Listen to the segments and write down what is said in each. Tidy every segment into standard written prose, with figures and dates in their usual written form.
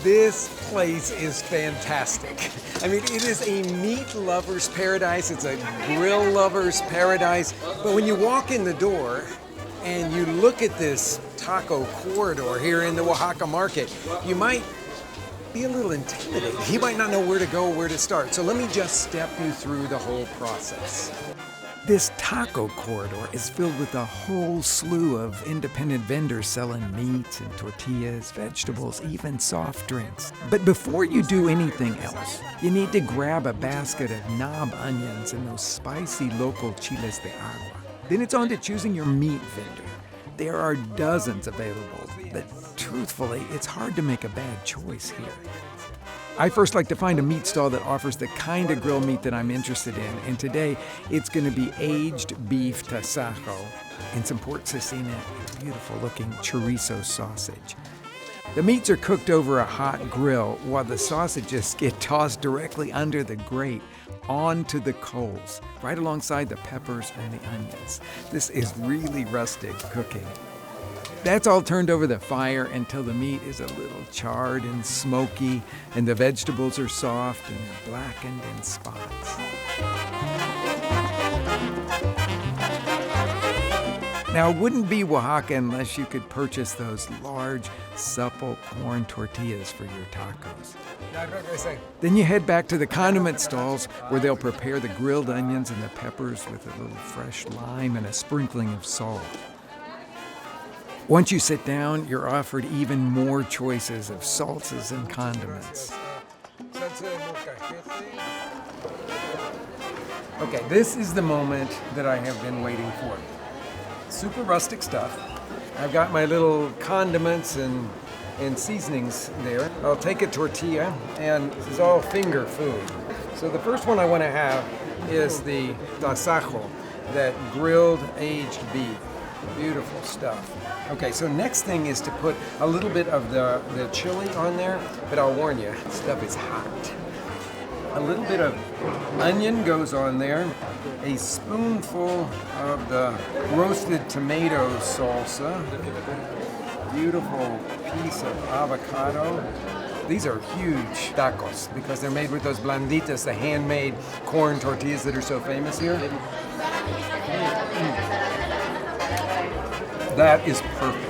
This place is fantastic. I mean, it is a meat lover's paradise. It's a grill lover's paradise. But when you walk in the door and you look at this taco corridor here in the Oaxaca market, you might be a little intimidated. You might not know where to go, where to start. So let me just step you through the whole process. This taco corridor is filled with a whole slew of independent vendors selling meats and tortillas, vegetables, even soft drinks. But before you do anything else, you need to grab a basket of knob onions and those spicy local chiles de agua. Then it's on to choosing your meat vendor. There are dozens available, but truthfully, it's hard to make a bad choice here. I first like to find a meat stall that offers the kind of grill meat that I'm interested in, and today it's going to be aged beef tasajo and some pork cecina and beautiful looking chorizo sausage. The meats are cooked over a hot grill while the sausages get tossed directly under the grate onto the coals, right alongside the peppers and the onions. This is really rustic cooking. That's all turned over the fire until the meat is a little charred and smoky and the vegetables are soft and they're blackened in spots. Now, it wouldn't be Oaxaca unless you could purchase those large, supple corn tortillas for your tacos. Then you head back to the condiment stalls where they'll prepare the grilled onions and the peppers with a little fresh lime and a sprinkling of salt. Once you sit down, you're offered even more choices of salsas and condiments. Okay, this is the moment that I have been waiting for. Super rustic stuff. I've got my little condiments and seasonings there. I'll take a tortilla, and this is all finger food. So the first one I want to have is the tasajo, that grilled aged beef. Beautiful stuff. Okay, so next thing is to put a little bit of the chili on there, but I'll warn you, stuff is hot. A little bit of onion goes on there, a spoonful of the roasted tomato salsa, beautiful piece of avocado. These are huge tacos because they're made with those blanditas, the handmade corn tortillas that are so famous here. That is perfect.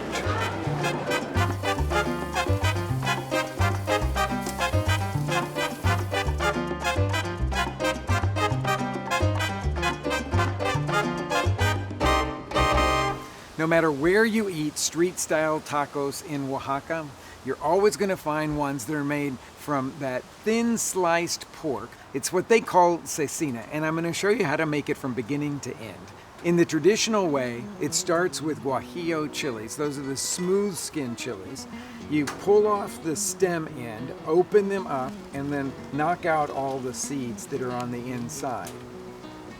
No matter where you eat street-style tacos in Oaxaca, you're always going to find ones that are made from that thin sliced pork. It's what they call cecina, and I'm going to show you how to make it from beginning to end. In the traditional way, it starts with guajillo chilies. Those are the smooth skin chilies. You pull off the stem end, open them up, and then knock out all the seeds that are on the inside.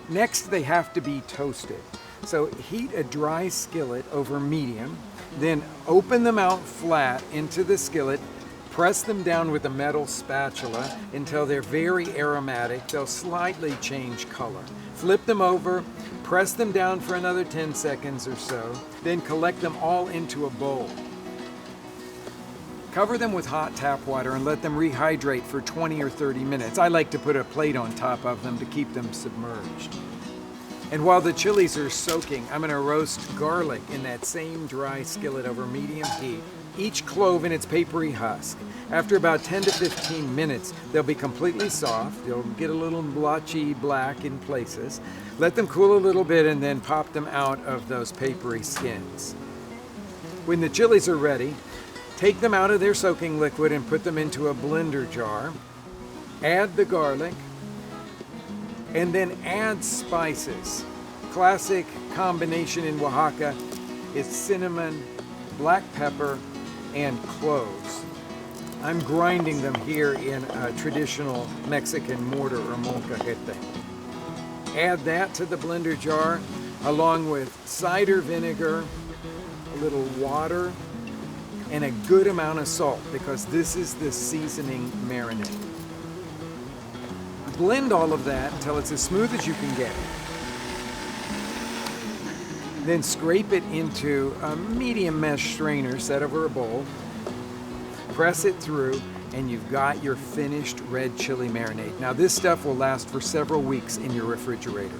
Next, they have to be toasted. So heat a dry skillet over medium, then open them out flat into the skillet, press them down with a metal spatula until they're very aromatic. They'll slightly change color. Flip them over, press them down for another 10 seconds or so, then collect them all into a bowl. Cover them with hot tap water and let them rehydrate for 20 or 30 minutes. I like to put a plate on top of them to keep them submerged. And while the chilies are soaking, I'm going to roast garlic in that same dry skillet over medium heat, each clove in its papery husk. After about 10 to 15 minutes, they'll be completely soft. They'll get a little blotchy black in places. Let them cool a little bit and then pop them out of those papery skins. When the chilies are ready, take them out of their soaking liquid and put them into a blender jar. Add the garlic, and then add spices. Classic combination in Oaxaca is cinnamon, black pepper, and cloves. I'm grinding them here in a traditional Mexican mortar or molcajete. Add that to the blender jar along with cider vinegar, a little water, and a good amount of salt because this is the seasoning marinade. Blend all of that until it's as smooth as you can get it. Then scrape it into a medium mesh strainer set over a bowl. Press it through and you've got your finished red chili marinade. Now this stuff will last for several weeks in your refrigerator.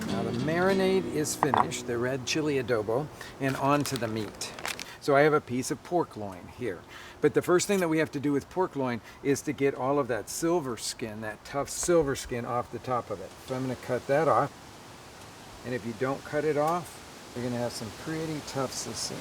Now the marinade is finished, the red chili adobo, and onto the meat. So I have a piece of pork loin here. But the first thing that we have to do with pork loin is to get all of that silver skin, that tough silver skin off the top of it. So I'm gonna cut that off. And if you don't cut it off, you're gonna have some pretty tough cecina.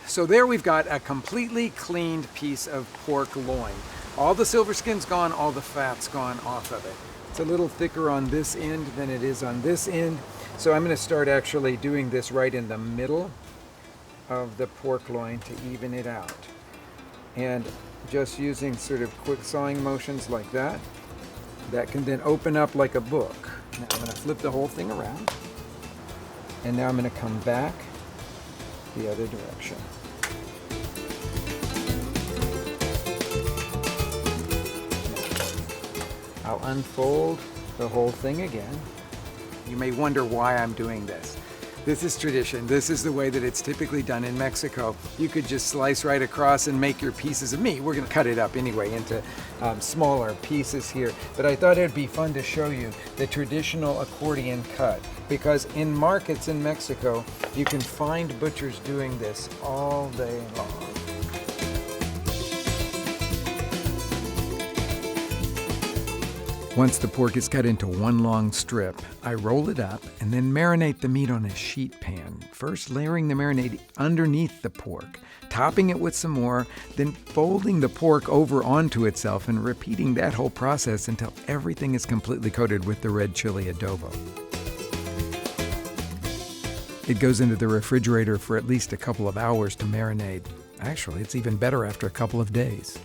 So there we've got a completely cleaned piece of pork loin. All the silver skin's gone, all the fat's gone off of it. It's a little thicker on this end than it is on this end. So I'm gonna start actually doing this right in the middle of the pork loin to even it out. And just using sort of quick sawing motions like that, that can then open up like a book. Now I'm gonna flip the whole thing around. And now I'm gonna come back the other direction. I'll unfold the whole thing again. You may wonder why I'm doing this. This is tradition. This is the way that it's typically done in Mexico. You could just slice right across and make your pieces of meat. We're gonna cut it up anyway into smaller pieces here. But I thought it'd be fun to show you the traditional accordion cut, because in markets in Mexico, you can find butchers doing this all day long. Once the pork is cut into one long strip, I roll it up and then marinate the meat on a sheet pan, first layering the marinade underneath the pork, topping it with some more, then folding the pork over onto itself and repeating that whole process until everything is completely coated with the red chili adobo. It goes into the refrigerator for at least a couple of hours to marinate. Actually, it's even better after a couple of days.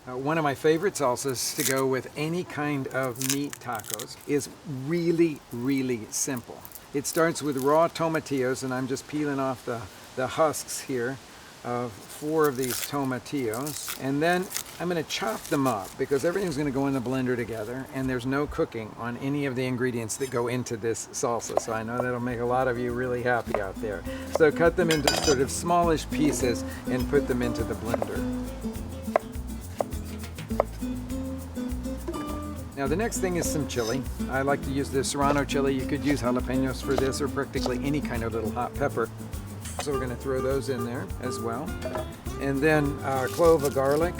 One of my favorite salsas to go with any kind of meat tacos is really, really simple. It starts with raw tomatillos, and I'm just peeling off the husks here of 4 of these tomatillos. And then I'm gonna chop them up because everything's gonna go in the blender together, and there's no cooking on any of the ingredients that go into this salsa. So I know that'll make a lot of you really happy out there. So cut them into sort of smallish pieces and put them into the blender. Now the next thing is some chili. I like to use the serrano chili. You could use jalapenos for this, or practically any kind of little hot pepper. So we're gonna throw those in there as well. And then a clove of garlic.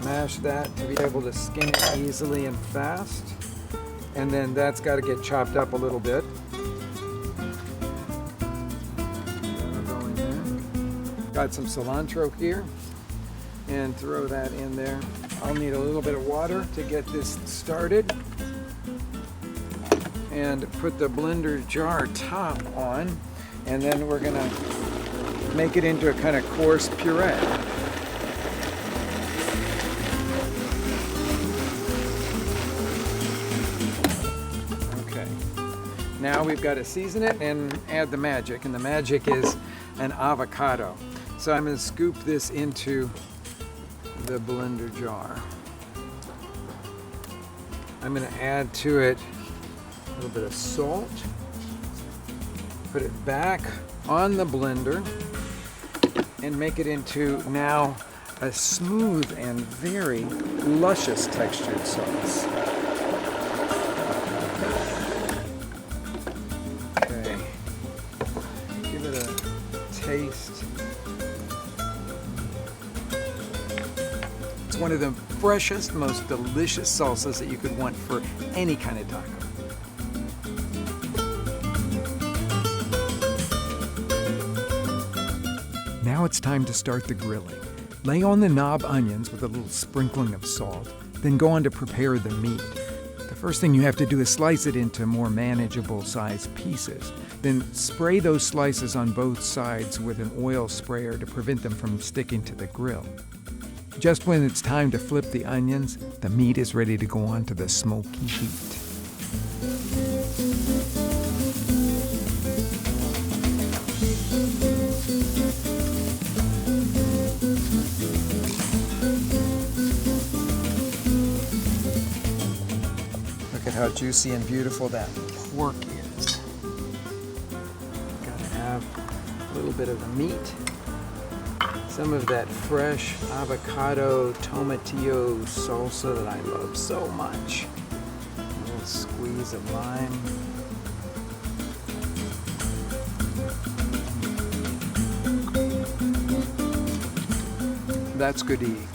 Mash that to be able to skin it easily and fast. And then that's gotta get chopped up a little bit. That'll go in there. Got some cilantro here, and throw that in there. I'll need a little bit of water to get this started, and put the blender jar top on, and then we're gonna make it into a kind of coarse puree. Okay, now we've got to season it and add the magic, and the magic is an avocado. So I'm gonna scoop this into the blender jar. I'm going to add to it a little bit of salt, put it back on the blender, and make it into now a smooth and very luscious textured sauce. Okay, give it a taste. It's one of the freshest, most delicious salsas that you could want for any kind of taco. Now it's time to start the grilling. Lay on the knob onions with a little sprinkling of salt, then go on to prepare the meat. The first thing you have to do is slice it into more manageable sized pieces. Then spray those slices on both sides with an oil sprayer to prevent them from sticking to the grill. Just when it's time to flip the onions, the meat is ready to go on to the smoky heat. Look at how juicy and beautiful that pork is. Gotta A little bit of the meat. Some of that fresh avocado tomatillo salsa that I love so much. A little squeeze of lime. That's good eating.